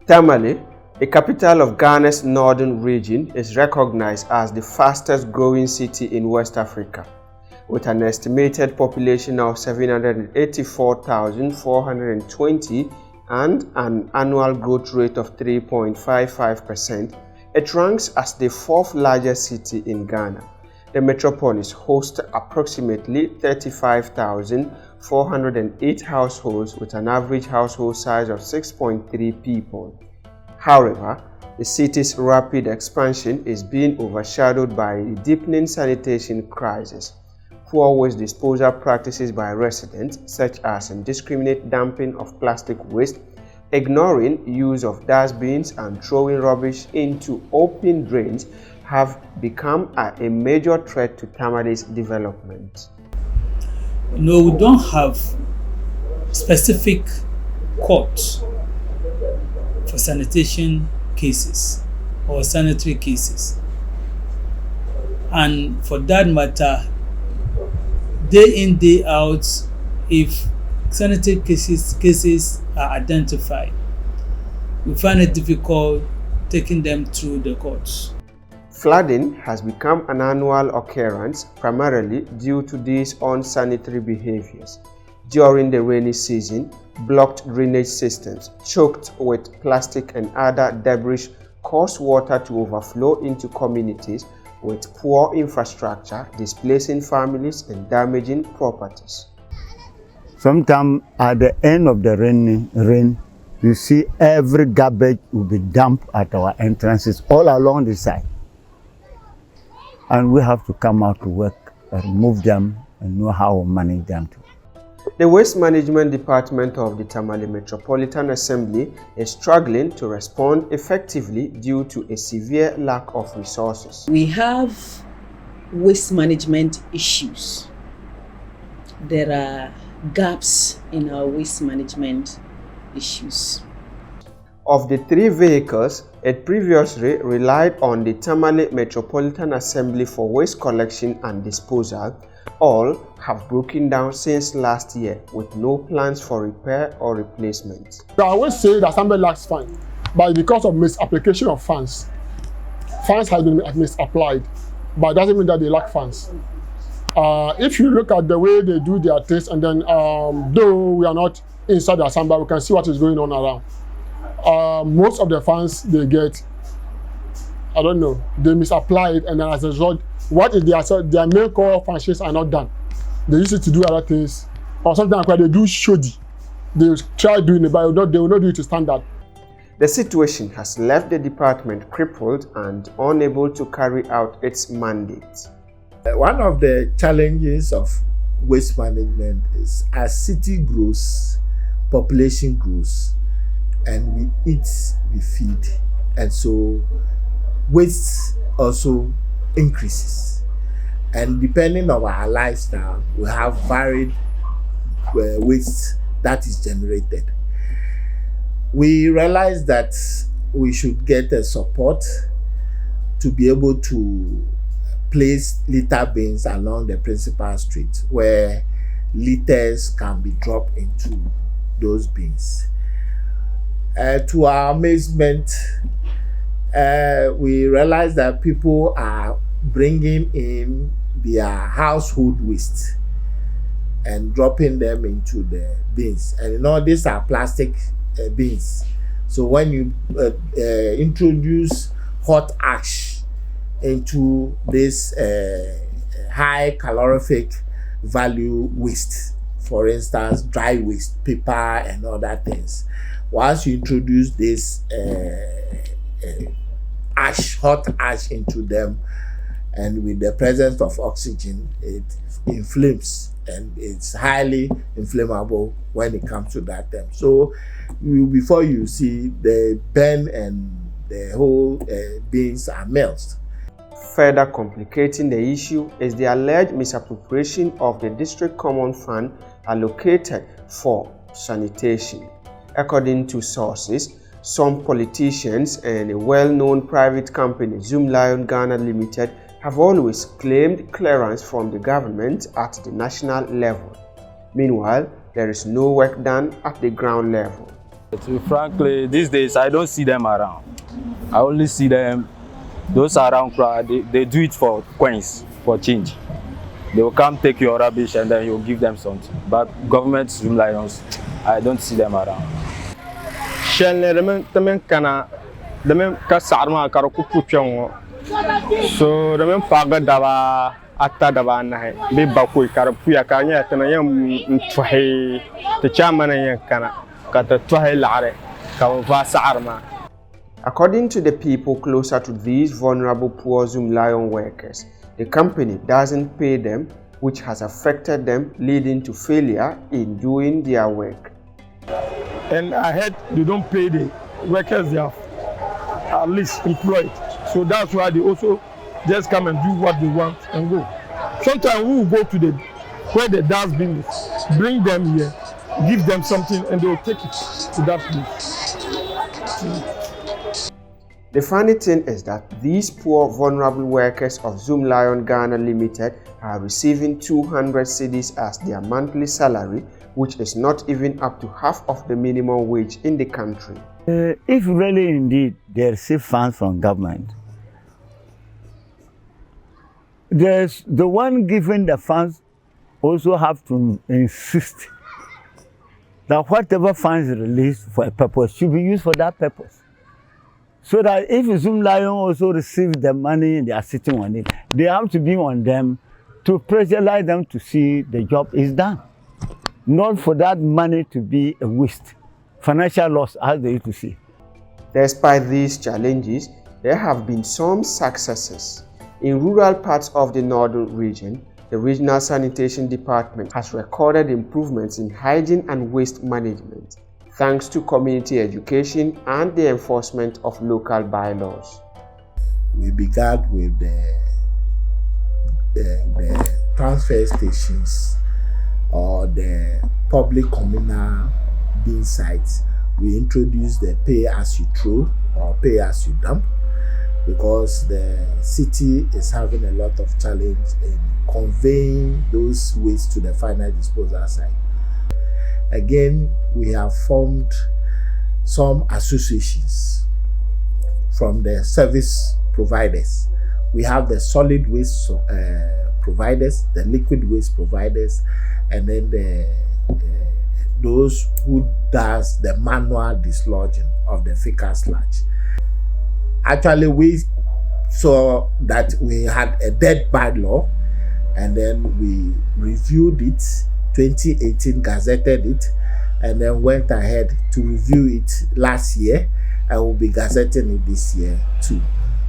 Tamale, a capital of Ghana's northern region, is recognized as the fastest growing city in West Africa, with an estimated population of 784,420 and an annual growth rate of 3.55%. It ranks as the fourth largest city in Ghana. The metropolis hosts approximately 35,408 households with an average household size of 6.3 people. However, the city's rapid expansion is being overshadowed by a deepening sanitation crisis, poor waste disposal practices by residents, such as indiscriminate dumping of plastic waste, ignoring use of dustbins, and throwing rubbish into open drains have become a major threat to Tamale's development. No, we don't have specific courts for sanitation cases or sanitary cases. And for that matter, day in, day out, if sanitary cases are identified, we find it difficult taking them through the courts. Flooding has become an annual occurrence, primarily due to these unsanitary behaviors. During the rainy season, blocked drainage systems choked with plastic and other debris cause water to overflow into communities with poor infrastructure, displacing families and damaging properties. Sometimes at the end of the rain, you see every garbage will be dumped at our entrances all along the side. And we have to come out to work, remove them, and know how to manage them too. The Waste Management Department of the Tamale Metropolitan Assembly is struggling to respond effectively due to a severe lack of resources. We have waste management issues. There are gaps in our waste management issues. Of the three vehicles, it previously relied on the Tamale Metropolitan Assembly for waste collection and disposal. All have broken down since last year with no plans for repair or replacement. I always say that somebody lacks funds, but because of misapplication of funds have been misapplied, but it doesn't mean that they lack funds. If you look at the way they do their tests, and then though we are not inside the assembly, we can see what is going on around. Most of the funds they get, I don't know, they misapply it, and then as a result, what is their main core functions are not done. They use it to do other things, or sometimes when they do shoddy, they try doing it, but they will not do it to standard. The situation has left the department crippled and unable to carry out its mandate. One of the challenges of waste management is as city grows, population grows, and we eat, we feed, and so waste also increases. And depending on our lifestyle, we have varied waste that is generated. We realize that we should get a support to be able to place litter bins along the principal street where litters can be dropped into those bins. To our amazement, we realize that people are bringing in their household waste and dropping them into the bins. And you know, these are plastic bins. So when you introduce hot ash into this high calorific value waste, for instance, dry waste, paper and other things, once you introduce this hot ash into them, and with the presence of oxygen, it inflames, and it's highly inflammable when it comes to that time. So before you see, the burn and the whole beans are melted. Further complicating the issue is the alleged misappropriation of the district common fund allocated for sanitation. According to sources, some politicians and a well-known private company, Zoomlion Ghana Limited, have always claimed clearance from the government at the national level. Meanwhile, there is no work done at the ground level. Frankly, these days I don't see them around. I only see them, those around, they do it for coins, for change. They will come take your rubbish and then you'll give them something. But government Zoom lions, I don't see them around. Shelley, the men ka sarma karo kupu chongo. So the men faga daba atta daba na hai. Be bakui karo puya kanya tena yam twahi te chama na yan kana kata twahi lare ka va sarma. According to the people closer to these vulnerable poor Zoom Lion workers, the company doesn't pay them, which has affected them, leading to failure in doing their work. And I heard they don't pay the workers they have at least employed. So that's why they also just come and do what they want and go. Sometimes we will go to where the dustbin is, bring them here, give them something, and they will take it to that place. The funny thing is that these poor vulnerable workers of Zoom Lion Ghana Limited are receiving 200 cedis as their monthly salary, which is not even up to half of the minimum wage in the country. If really indeed they receive funds from government, there's the one giving the funds also have to insist that whatever funds released for a purpose should be used for that purpose. So that if Zoom Lion also receives the money and they are sitting on it, they have to be on them to pressurize them to see the job is done. Not for that money to be a waste, financial loss, as they used to see. Despite these challenges, there have been some successes. In rural parts of the northern region, the Regional Sanitation Department has recorded improvements in hygiene and waste management, thanks to community education and the enforcement of local bylaws. We began with the transfer stations or the public communal bin sites. We introduced the pay as you throw or pay as you dump, because the city is having a lot of challenge in conveying those waste to the final disposal site. Again, we have formed some associations from the service providers. We have the solid waste providers, the liquid waste providers, and then those who does the manual dislodging of the fecal sludge. Actually, we saw that we had a dead bylaw, and then we reviewed it, 2018 gazetted it, and then went ahead to review it last year, and we'll be gazetting it this year too,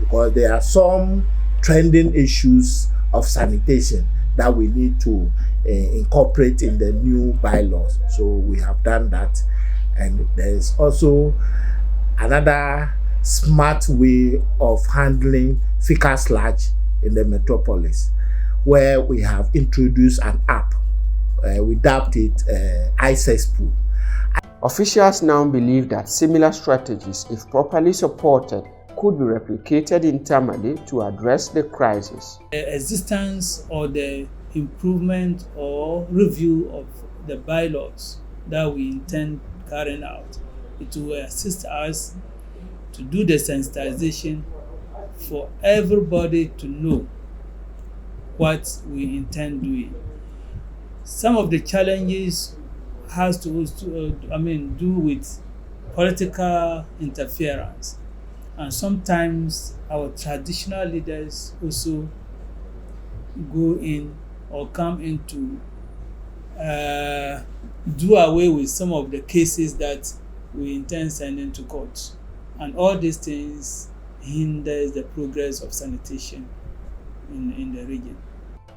because there are some trending issues of sanitation that we need to incorporate in the new bylaws. So we have done that, and there's also another smart way of handling fecal sludge in the metropolis, where we have introduced an app. We dubbed it iCesspool. Officials now believe that similar strategies, if properly supported, could be replicated in Tamale to address the crisis. The existence or the improvement or review of the bylaws that we intend carrying out, it will assist us to do the sensitization for everybody to know what we intend doing. Some of the challenges has to do with political interference, and sometimes our traditional leaders also go in or come in to do away with some of the cases that we intend sending to court, and all these things hinders the progress of sanitation in the region.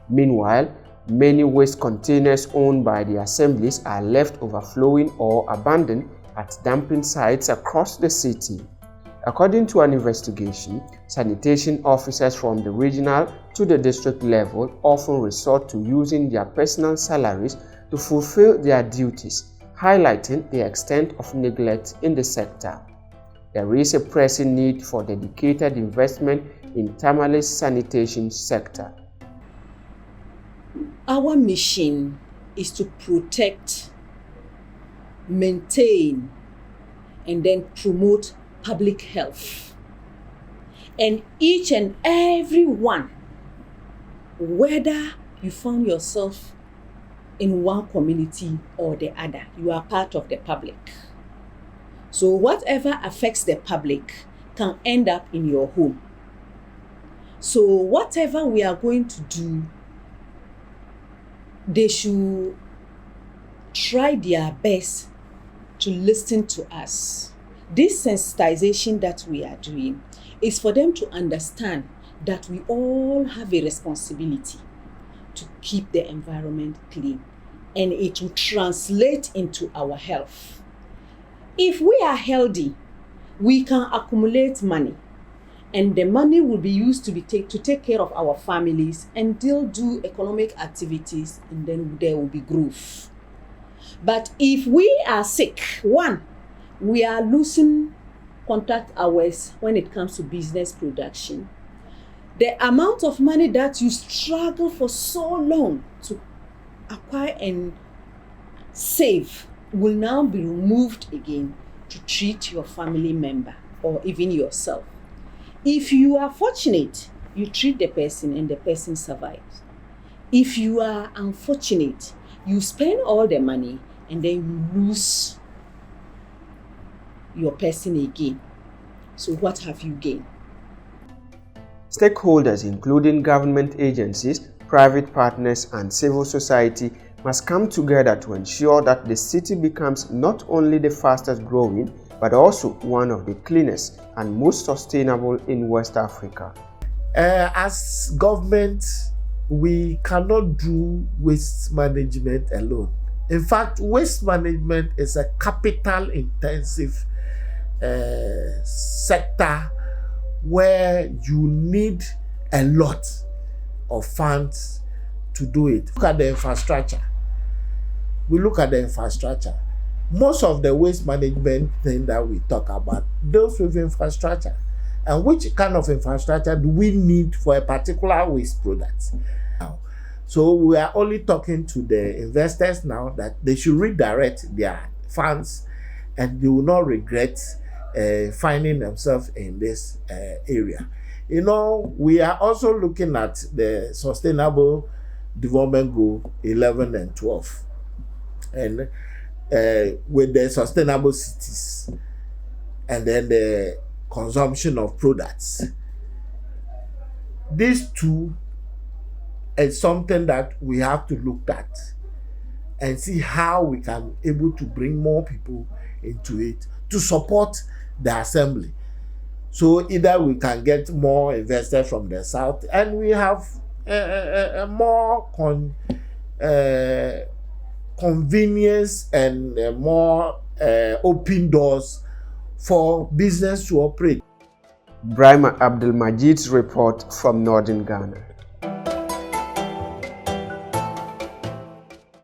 Meanwhile, many waste containers owned by the assemblies are left overflowing or abandoned at dumping sites across the city. According to an investigation, sanitation officers from the regional to the district level often resort to using their personal salaries to fulfill their duties, highlighting the extent of neglect in the sector. There is a pressing need for dedicated investment in Tamale's sanitation sector. Our mission is to protect, maintain, and then promote public health. And each and every one, whether you found yourself in one community or the other, you are part of the public. So whatever affects the public can end up in your home. So whatever we are going to do, they should try their best to listen to us. This sensitization that we are doing is for them to understand that we all have a responsibility to keep the environment clean, and it will translate into our health. If we are healthy, we can accumulate money, and the money will be used to take care of our families, and they'll do economic activities, and then there will be growth. But if we are sick, one, we are losing contact hours when it comes to business production. The amount of money that you struggle for so long to acquire and save will now be removed again to treat your family member or even yourself. If you are fortunate, you treat the person and the person survives. If you are unfortunate, you spend all the money and then you lose your person again. So what have you gained? Stakeholders, including government agencies, private partners, and civil society, must come together to ensure that the city becomes not only the fastest growing, but also one of the cleanest and most sustainable in West Africa. As government, we cannot do waste management alone. In fact, waste management is a capital-intensive sector where you need a lot of funds to do it. Look at the infrastructure. We look at the infrastructure. Most of the waste management thing that we talk about deals with infrastructure. And which kind of infrastructure do we need for a particular waste product? So we are only talking to the investors now that they should redirect their funds and they will not regret finding themselves in this area. You know, we are also looking at the Sustainable Development Goal 11 and 12. And with the sustainable cities and then the consumption of products. These two is something that we have to look at and see how we can able to bring more people into it to support the assembly. So either we can get more investors from the south and we have a more convenience and more open doors for business to operate. Brahma Abdulmajid's report from Northern Ghana.